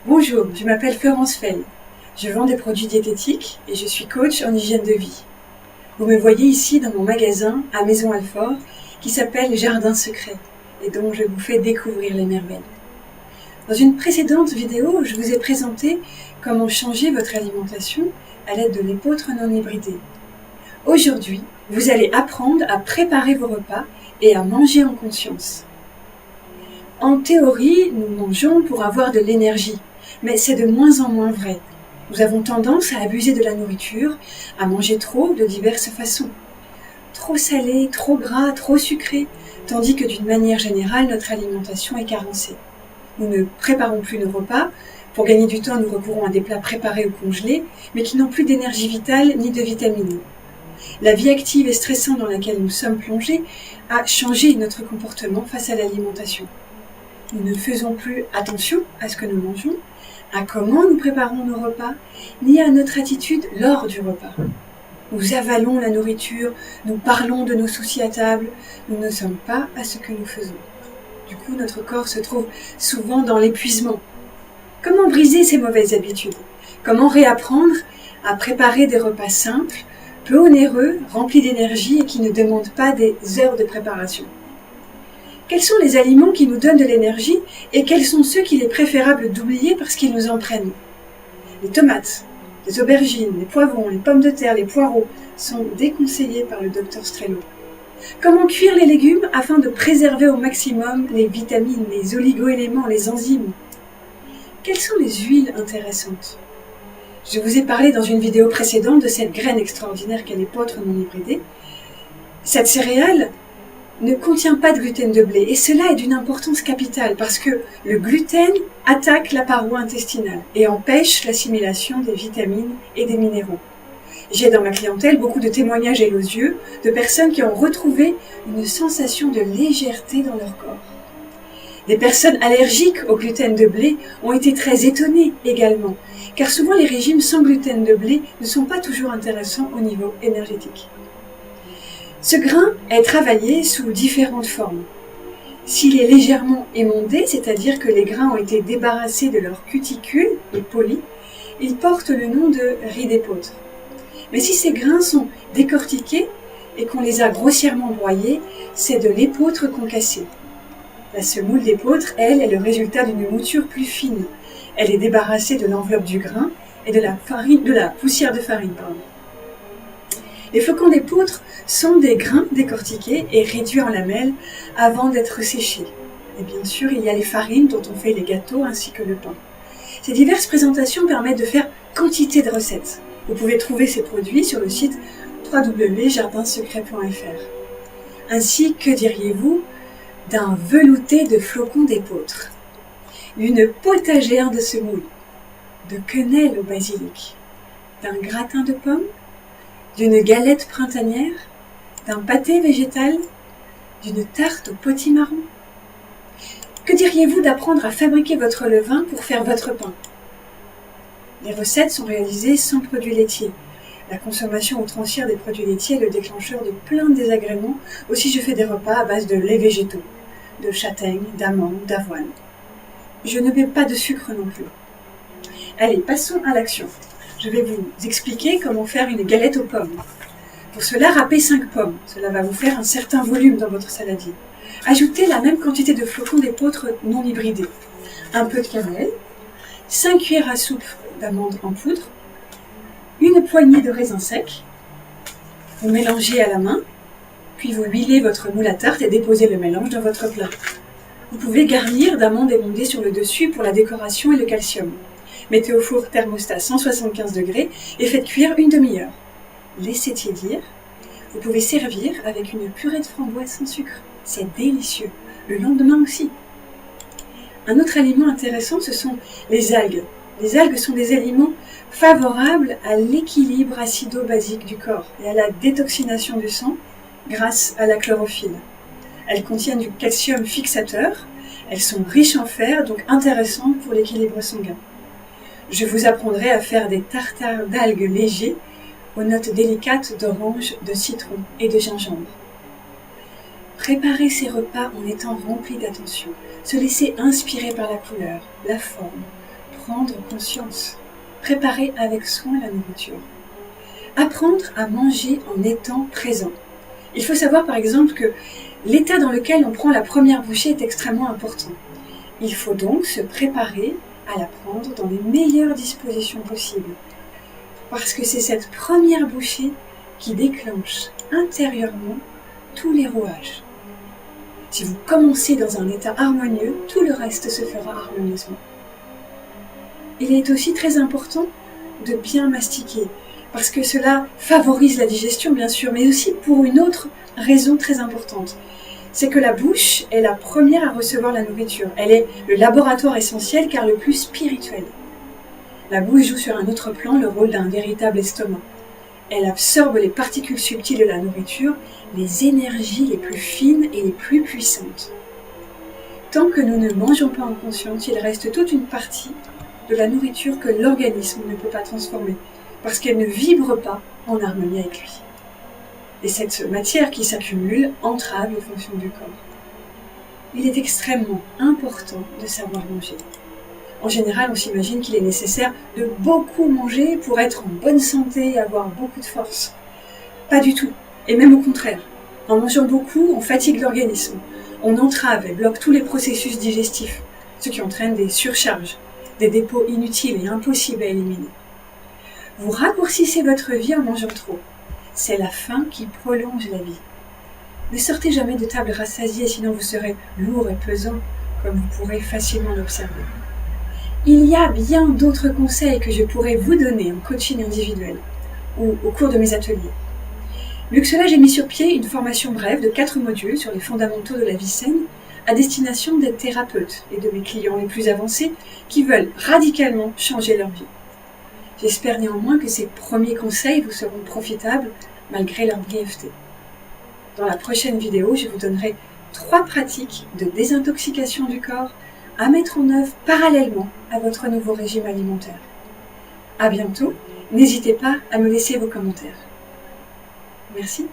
Bonjour, je m'appelle Florence Fell. Je vends des produits diététiques et je suis coach en hygiène de vie. Vous me voyez ici dans mon magasin à Maisons-Alfort qui s'appelle Jardin Secret et dont je vous fais découvrir les merveilles. Dans une précédente vidéo, je vous ai présenté comment changer votre alimentation à l'aide de l'épeautre non hybridée. Aujourd'hui, vous allez apprendre à préparer vos repas et à manger en conscience. En théorie, nous mangeons pour avoir de l'énergie, mais c'est de moins en moins vrai. Nous avons tendance à abuser de la nourriture, à manger trop de diverses façons. Trop salé, trop gras, trop sucré, tandis que d'une manière générale, notre alimentation est carencée. Nous ne préparons plus nos repas. Pour gagner du temps, nous recourons à des plats préparés ou congelés, mais qui n'ont plus d'énergie vitale ni de vitamines. La vie active et stressante dans laquelle nous sommes plongés a changé notre comportement face à l'alimentation. Nous ne faisons plus attention à ce que nous mangeons, à comment nous préparons nos repas, ni à notre attitude lors du repas. Nous avalons la nourriture, nous parlons de nos soucis à table, nous ne sommes pas à ce que nous faisons. Du coup, notre corps se trouve souvent dans l'épuisement. Comment briser ces mauvaises habitudes? Comment réapprendre à préparer des repas simples, peu onéreux, remplis d'énergie et qui ne demandent pas des heures de préparation? Quels sont les aliments qui nous donnent de l'énergie et quels sont ceux qu'il est préférable d'oublier parce qu'ils nous en prennent? Les tomates, les aubergines, les poivrons, les pommes de terre, les poireaux sont déconseillés par le Dr Strello. Comment cuire les légumes afin de préserver au maximum les vitamines, les oligo-éléments, les enzymes? Quelles sont les huiles intéressantes? Je vous ai parlé dans une vidéo précédente de cette graine extraordinaire qu'est l'épeautre non hybridée. Cette céréale ne contient pas de gluten de blé et cela est d'une importance capitale parce que le gluten attaque la paroi intestinale et empêche l'assimilation des vitamines et des minéraux. J'ai dans ma clientèle beaucoup de témoignages élogieux de personnes qui ont retrouvé une sensation de légèreté dans leur corps. Des personnes allergiques au gluten de blé ont été très étonnées également, car souvent les régimes sans gluten de blé ne sont pas toujours intéressants au niveau énergétique. Ce grain est travaillé sous différentes formes. S'il est légèrement émondé, c'est-à-dire que les grains ont été débarrassés de leur cuticule et polis, il porte le nom de riz d'épeautre. Mais si ces grains sont décortiqués et qu'on les a grossièrement broyés, c'est de l'épeautre concassée. La semoule d'épeautre, elle, est le résultat d'une mouture plus fine. Elle est débarrassée de l'enveloppe du grain et de la poussière de farine. Les flocons d'épeautre sont des grains décortiqués et réduits en lamelles avant d'être séchés. Et bien sûr, il y a les farines dont on fait les gâteaux ainsi que le pain. Ces diverses présentations permettent de faire quantité de recettes. Vous pouvez trouver ces produits sur le site www.jardinsecret.fr. Ainsi, que diriez-vous d'un velouté de flocons d'épeautre, d'une potagère de semoule, de quenelle au basilic, d'un gratin de pommes, d'une galette printanière, d'un pâté végétal, d'une tarte au potimarron? Que diriez-vous d'apprendre à fabriquer votre levain pour faire votre pain? Les recettes sont réalisées sans produits laitiers. La consommation outrancière des produits laitiers est le déclencheur de plein de désagréments. Aussi, je fais des repas à base de laits végétaux, de châtaignes, d'amandes, d'avoine. Je ne mets pas de sucre non plus. Allez, passons à l'action. Je vais vous expliquer comment faire une galette aux pommes. Pour cela, râpez 5 pommes. Cela va vous faire un certain volume dans votre saladier. Ajoutez la même quantité de flocons d'épeautre non hybridés. Un peu de cannelle, 5 cuillères à soupe d'amandes en poudre, une poignée de raisins secs. Vous mélangez à la main, puis vous huilez votre moule à tarte et déposez le mélange dans votre plat. Vous pouvez garnir d'amandes émondées sur le dessus pour la décoration et le calcium. Mettez au four thermostat 175 degrés et faites cuire une demi-heure. Laissez tiédir. Vous pouvez servir avec une purée de framboise sans sucre. C'est délicieux. Le lendemain aussi. Un autre aliment intéressant, ce sont les algues. Les algues sont des aliments favorables à l'équilibre acido-basique du corps et à la détoxination du sang grâce à la chlorophylle. Elles contiennent du calcium fixateur. Elles sont riches en fer, donc intéressantes pour l'équilibre sanguin. Je vous apprendrai à faire des tartares d'algues légers aux notes délicates d'orange, de citron et de gingembre. Préparer ses repas en étant rempli d'attention, se laisser inspirer par la couleur, la forme, prendre conscience, préparer avec soin la nourriture. Apprendre à manger en étant présent. Il faut savoir par exemple que l'état dans lequel on prend la première bouchée est extrêmement important. Il faut donc se préparer à la prendre dans les meilleures dispositions possibles. Parce que c'est cette première bouchée qui déclenche intérieurement tous les rouages. Si vous commencez dans un état harmonieux, tout le reste se fera harmonieusement. Il est aussi très important de bien mastiquer, parce que cela favorise la digestion bien sûr, mais aussi pour une autre raison très importante. C'est que la bouche est la première à recevoir la nourriture. Elle est le laboratoire essentiel car le plus spirituel. La bouche joue sur un autre plan le rôle d'un véritable estomac. Elle absorbe les particules subtiles de la nourriture, les énergies les plus fines et les plus puissantes. Tant que nous ne mangeons pas en conscience, il reste toute une partie de la nourriture que l'organisme ne peut pas transformer, parce qu'elle ne vibre pas en harmonie avec lui. Et cette matière qui s'accumule entrave les fonctions du corps. Il est extrêmement important de savoir manger. En général, on s'imagine qu'il est nécessaire de beaucoup manger pour être en bonne santé et avoir beaucoup de force. Pas du tout, et même au contraire. En mangeant beaucoup, on fatigue l'organisme, on entrave et bloque tous les processus digestifs, ce qui entraîne des surcharges, des dépôts inutiles et impossibles à éliminer. Vous raccourcissez votre vie en mangeant trop. C'est la faim qui prolonge la vie. Ne sortez jamais de table rassasiée, sinon vous serez lourd et pesant, comme vous pourrez facilement l'observer. Il y a bien d'autres conseils que je pourrais vous donner en coaching individuel ou au cours de mes ateliers. Luxola, j'ai mis sur pied une formation brève de 4 modules sur les fondamentaux de la vie saine à destination des thérapeutes et de mes clients les plus avancés qui veulent radicalement changer leur vie. J'espère néanmoins que ces premiers conseils vous seront profitables malgré leur brièveté. Dans la prochaine vidéo, je vous donnerai 3 pratiques de désintoxication du corps à mettre en œuvre parallèlement à votre nouveau régime alimentaire. À bientôt, n'hésitez pas à me laisser vos commentaires. Merci.